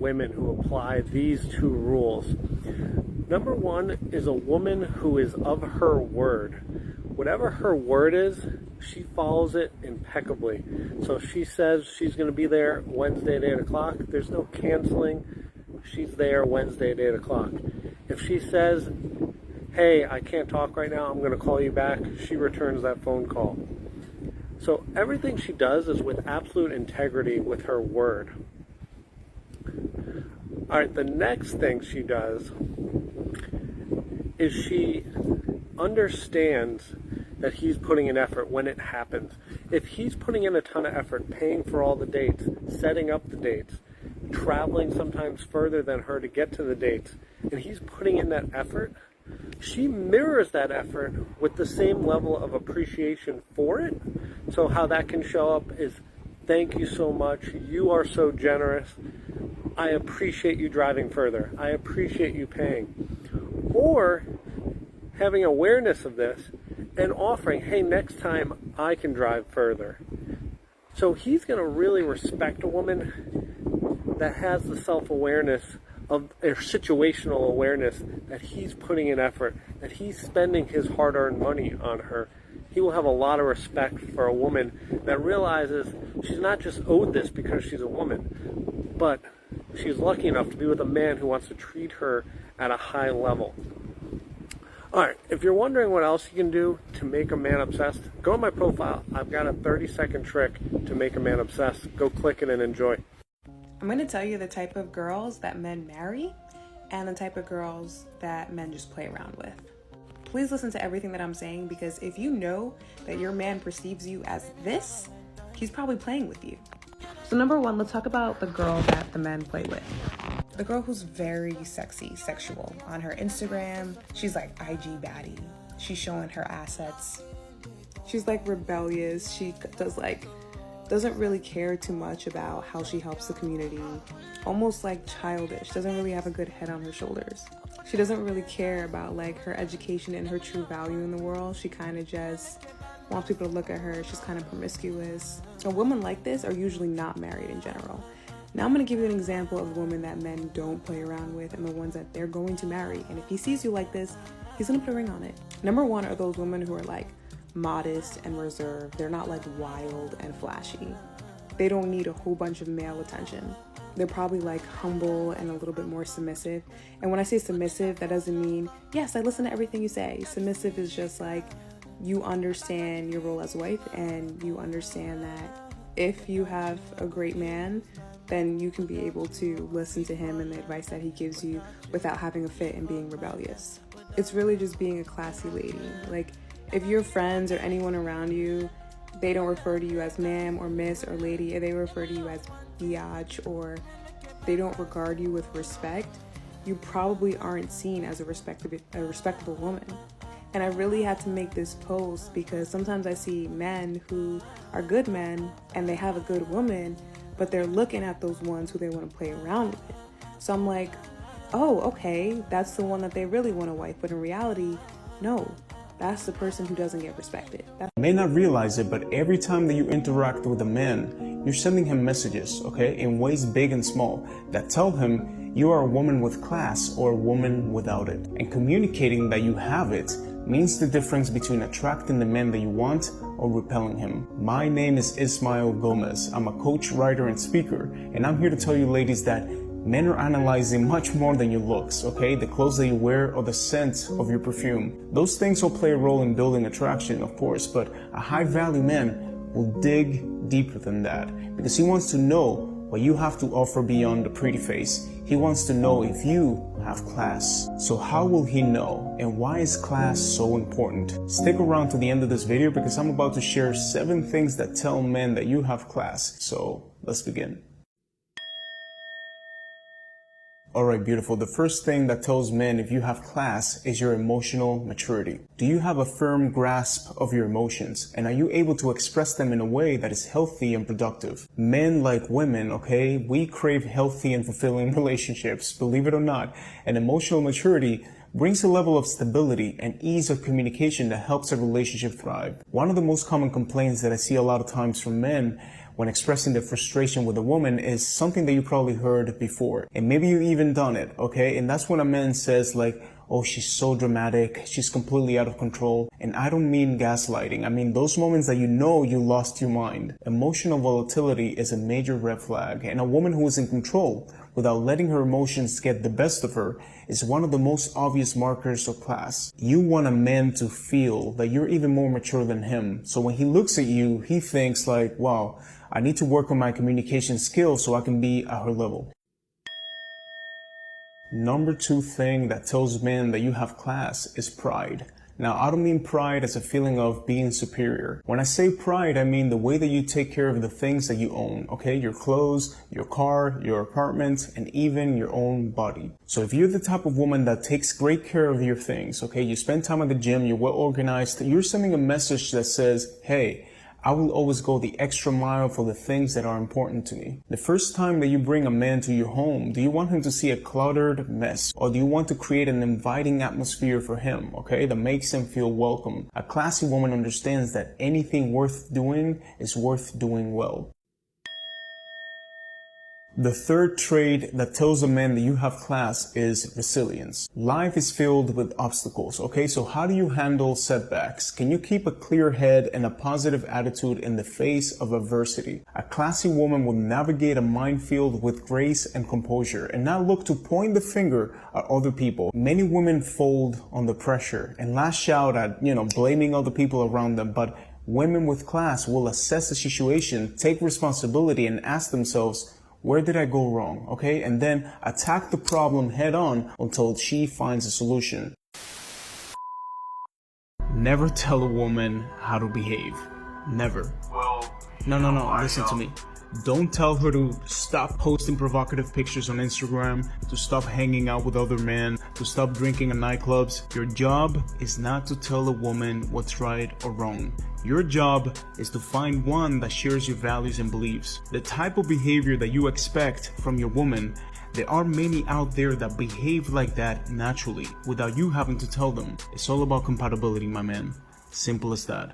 women who apply these two rules. Number one is a woman who is of her word. Whatever her word is, she follows it impeccably. So if she says she's going to be there Wednesday at 8 o'clock, there's no canceling. She's there Wednesday at 8 o'clock. If she says, hey, I can't talk right now, I'm going to call you back, she returns that phone call. So everything she does is with absolute integrity with her word. All right, the next thing she does is she understands that he's putting in effort when it happens. If he's putting in a ton of effort, paying for all the dates, setting up the dates, traveling sometimes further than her to get to the dates, and he's putting in that effort, she mirrors that effort with the same level of appreciation for it. So how that can show up is, thank you so much, you are so generous, I appreciate you driving further, I appreciate you paying. Or having awareness of this and offering, hey, next time I can drive further. So he's going to really respect a woman that has the self-awareness of their situational awareness, that he's putting in effort, that he's spending his hard-earned money on her. He will have a lot of respect for a woman that realizes she's not just owed this because she's a woman, but she's lucky enough to be with a man who wants to treat her at a high level. All right, if you're wondering what else you can do to make a man obsessed, go on my profile. I've got a 30-second trick to make a man obsessed. Go click it and enjoy. I'm going to tell you the type of girls that men marry and the type of girls that men just play around with. Please listen to everything that I'm saying, because if you know that your man perceives you as this, he's probably playing with you. So number one, let's talk about the girl that the men play with. The girl who's very sexy, sexual. On her Instagram, she's like IG baddie. She's showing her assets. She's like rebellious. She doesn't really care too much about how she helps the community. Almost like childish. Doesn't really have a good head on her shoulders. She doesn't really care about like her education and her true value in the world. She kind of just wants people to look at her. She's kind of promiscuous. So women like this are usually not married in general. Now I'm going to give you an example of women that men don't play around with and the ones that they're going to marry. And if he sees you like this, he's going to put a ring on it. Number one are those women who are like modest and reserved. They're not like wild and flashy. They don't need a whole bunch of male attention. They're probably like humble and a little bit more submissive. And when I say submissive, that doesn't mean, yes, I listen to everything you say. Submissive is just like you understand your role as a wife, and you understand that if you have a great man, then you can be able to listen to him and the advice that he gives you without having a fit and being rebellious. It's really just being a classy lady. Like, if your friends or anyone around you, they don't refer to you as ma'am or miss or lady, or they refer to you as biatch, or they don't regard you with respect, you probably aren't seen as a respectable woman. And I really had to make this post because sometimes I see men who are good men and they have a good woman, but they're looking at those ones who they want to play around with. So I'm like, oh, okay, that's the one that they really want a wife. But in reality, no, that's the person who doesn't get respected. You may not realize it, but every time that you interact with a man, you're sending him messages, okay, in ways big and small, that tell him you are a woman with class or a woman without it. And communicating that you have it means the difference between attracting the man that you want or repelling him. My name is Ismael Gomez. I'm a coach, writer, and speaker, and I'm here to tell you ladies that men are analyzing much more than your looks, okay? The clothes that you wear or the scent of your perfume. Those things will play a role in building attraction, of course, but a high-value man will dig deeper than that because he wants to know what you have to offer beyond the pretty face. He wants to know if you have class. So how will he know? And why is class so important? Stick around to the end of this video because I'm about to share 7 things that tell men that you have class. So let's begin. Alright, beautiful. The first thing that tells men if you have class is your emotional maturity. Do you have a firm grasp of your emotions? And are you able to express them in a way that is healthy and productive? Men, like women, okay, we crave healthy and fulfilling relationships, believe it or not. And emotional maturity brings a level of stability and ease of communication that helps a relationship thrive. One of the most common complaints that I see a lot of times from men when expressing their frustration with a woman is something that you probably heard before. And maybe you even done it, okay? And that's when a man says like, oh, she's so dramatic, she's completely out of control. And I don't mean gaslighting. I mean those moments that you know you lost your mind. Emotional volatility is a major red flag, and a woman who is in control without letting her emotions get the best of her is one of the most obvious markers of class. You want a man to feel that you're even more mature than him. So when he looks at you, he thinks like, wow, I need to work on my communication skills so I can be at her level. Number 2 thing that tells men that you have class is pride. Now, I don't mean pride as a feeling of being superior. When I say pride, I mean the way that you take care of the things that you own, okay? Your clothes, your car, your apartment, and even your own body. So if you're the type of woman that takes great care of your things, okay? You spend time at the gym, you're well organized, you're sending a message that says, hey, I will always go the extra mile for the things that are important to me. The first time that you bring a man to your home, do you want him to see a cluttered mess? Or do you want to create an inviting atmosphere for him, okay, that makes him feel welcome? A classy woman understands that anything worth doing is worth doing well. The third trait that tells a man that you have class is resilience. Life is filled with obstacles, okay? So how do you handle setbacks? Can you keep a clear head and a positive attitude in the face of adversity? A classy woman will navigate a minefield with grace and composure and not look to point the finger at other people. Many women fold under pressure and lash out at, blaming other people around them, but women with class will assess the situation, take responsibility, and ask themselves, where did I go wrong? Okay, and then attack the problem head on until she finds a solution. Never tell a woman how to behave. Never. No, listen to me. Don't tell her to stop posting provocative pictures on Instagram, to stop hanging out with other men, to stop drinking in nightclubs. Your job is not to tell a woman what's right or wrong. Your job is to find one that shares your values and beliefs. The type of behavior that you expect from your woman, there are many out there that behave like that naturally, without you having to tell them. It's all about compatibility, my man. Simple as that.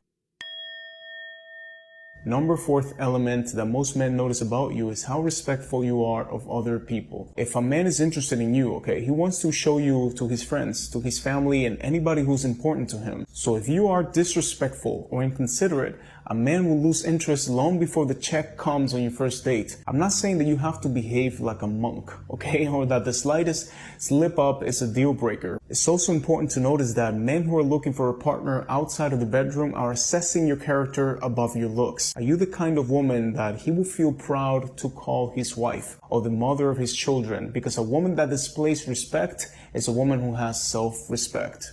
Number 4th element that most men notice about you is how respectful you are of other people. If a man is interested in you, okay, he wants to show you to his friends, to his family, and anybody who's important to him. So if you are disrespectful or inconsiderate, a man will lose interest long before the check comes on your first date. I'm not saying that you have to behave like a monk, okay, or that the slightest slip up is a deal breaker. It's also important to notice that men who are looking for a partner outside of the bedroom are assessing your character above your looks. Are you the kind of woman that he will feel proud to call his wife or the mother of his children? Because a woman that displays respect is a woman who has self-respect.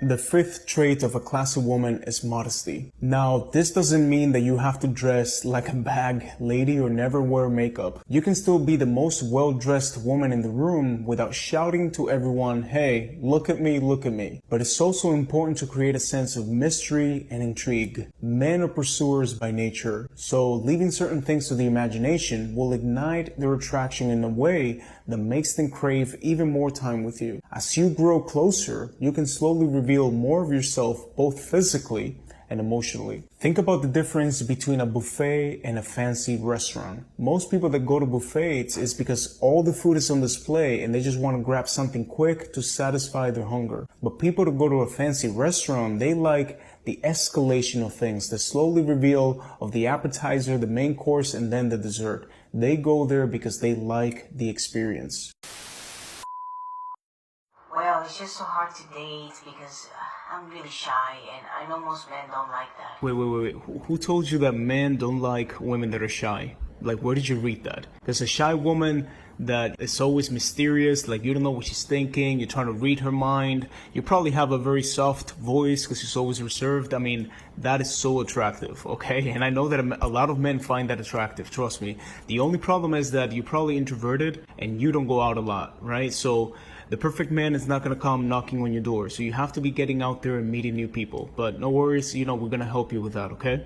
The 5th trait of a classy woman is modesty. Now, this doesn't mean that you have to dress like a bag lady or never wear makeup. You can still be the most well-dressed woman in the room without shouting to everyone, hey, look at me, look at me. But it's also important to create a sense of mystery and intrigue. Men are pursuers by nature, so leaving certain things to the imagination will ignite their attraction in a way that makes them crave even more time with you. As you grow closer, you can slowly reveal more of yourself, both physically and emotionally. Think about the difference between a buffet and a fancy restaurant. Most people that go to buffets is because all the food is on display and they just want to grab something quick to satisfy their hunger. But people that go to a fancy restaurant, they like the escalation of things, the slowly reveal of the appetizer, the main course, and then the dessert. They go there because they like the experience. Well, it's just so hard to date because I'm really shy and I know most men don't like that. Wait. Who told you that men don't like women that are shy? Like, where did you read that? Because a shy woman that is always mysterious, like you don't know what she's thinking, you're trying to read her mind, you probably have a very soft voice because she's always reserved. I mean, that is so attractive, okay? And I know that a lot of men find that attractive, trust me. The only problem is that you're probably introverted and you don't go out a lot, right? So the perfect man is not going to come knocking on your door. So you have to be getting out there and meeting new people. But no worries, we're going to help you with that, okay?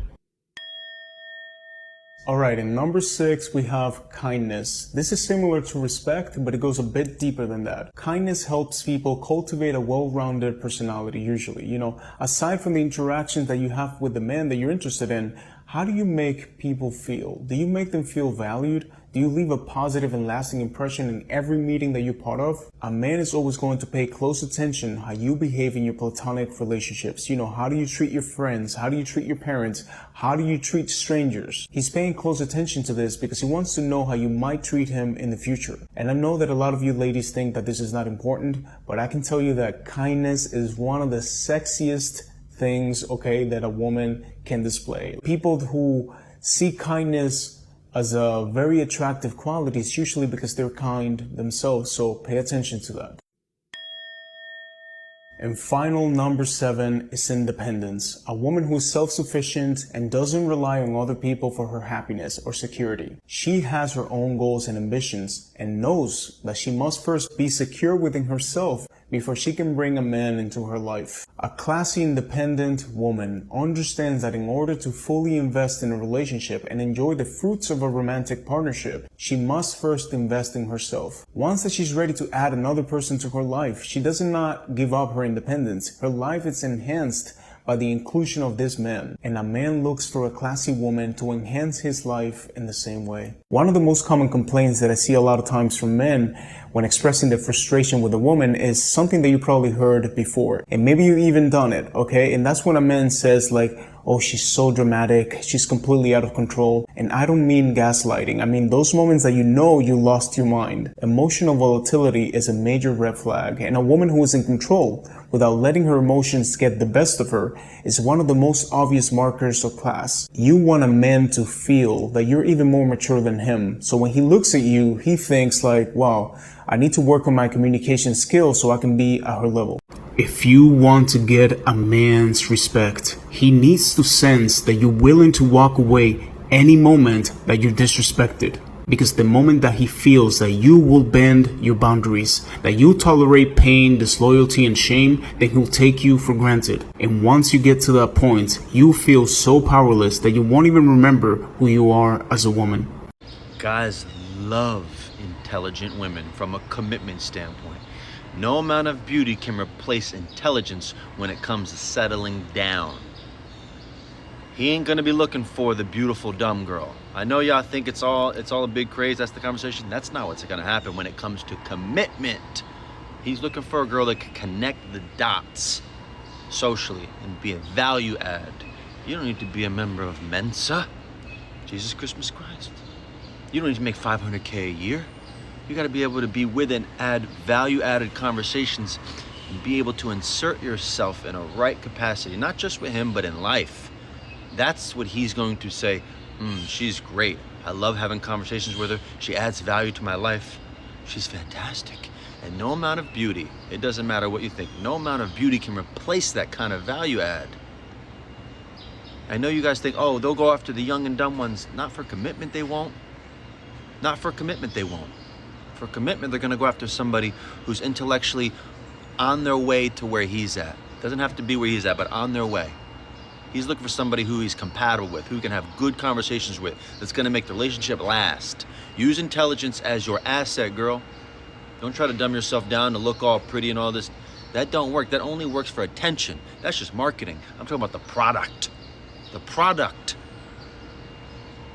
Alright, in number 6, we have kindness. This is similar to respect, but it goes a bit deeper than that. Kindness helps people cultivate a well-rounded personality, usually. Aside from the interactions that you have with the man that you're interested in, How do you make people feel? Do you make them feel valued? Do you leave a positive and lasting impression in every meeting that you're part of? A man is always going to pay close attention how you behave in your platonic relationships. You know, how do you treat your friends? How do you treat your parents? How do you treat strangers? He's paying close attention to this because he wants to know how you might treat him in the future. And I know that a lot of you ladies think that this is not important, but I can tell you that kindness is one of the sexiest things, okay, that a woman can display. People who see kindness as a very attractive quality is usually because they're kind themselves, so pay attention to that. And final, number 7 is independence. A woman who is self-sufficient and doesn't rely on other people for her happiness or security. She has her own goals and ambitions and knows that she must first be secure within herself before she can bring a man into her life. A classy, independent woman understands that in order to fully invest in a relationship and enjoy the fruits of a romantic partnership, she must first invest in herself. Once that she's ready to add another person to her life, she does not give up her independence. Her life is enhanced by the inclusion of this man, and a man looks for a classy woman to enhance his life in the same way. One of the most common complaints that I see a lot of times from men when expressing their frustration with a woman is something that you probably heard before, and maybe you've even done it, okay? And that's when a man says like, oh, she's so dramatic, she's completely out of control. And I don't mean gaslighting. I mean those moments that you know you lost your mind. Emotional volatility is a major red flag, and a woman who is in control without letting her emotions get the best of her is one of the most obvious markers of class. You want a man to feel that you're even more mature than him. So when he looks at you, he thinks like, wow, I need to work on my communication skills so I can be at her level. If you want to get a man's respect, he needs to sense that you're willing to walk away any moment that you're disrespected. Because the moment that he feels that you will bend your boundaries, that you tolerate pain, disloyalty, and shame, then he'll take you for granted. And once you get to that point, you feel so powerless that you won't even remember who you are as a woman. Guys love intelligent women from a commitment standpoint. No amount of beauty can replace intelligence when it comes to settling down. He ain't gonna be looking for the beautiful dumb girl. I know y'all think it's all a big craze, that's the conversation. That's not what's gonna happen when it comes to commitment. He's looking for a girl that can connect the dots socially and be a value add. You don't need to be a member of Mensa, Jesus Christmas Christ. You don't need to make $500K a year. You gotta be able to be with and add value-added conversations and be able to insert yourself in a right capacity, not just with him, but in life. That's what he's going to say, she's great. I love having conversations with her. She adds value to my life. She's fantastic. And no amount of beauty, it doesn't matter what you think, no amount of beauty can replace that kind of value add. I know you guys think, oh, they'll go after the young and dumb ones. Not for commitment, they won't. Not for commitment, they won't. For commitment, they're gonna go after somebody who's intellectually on their way to where he's at. Doesn't have to be where he's at, but on their way. He's looking for somebody who he's compatible with, who he can have good conversations with, that's gonna make the relationship last. Use intelligence as your asset, girl. Don't try to dumb yourself down to look all pretty and all this. That don't work. That only works for attention. That's just marketing. I'm talking about the product. The product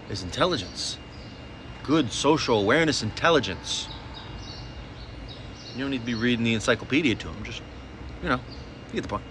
is intelligence. Good social awareness intelligence. You don't need to be reading the encyclopedia to them. Just, you get the point.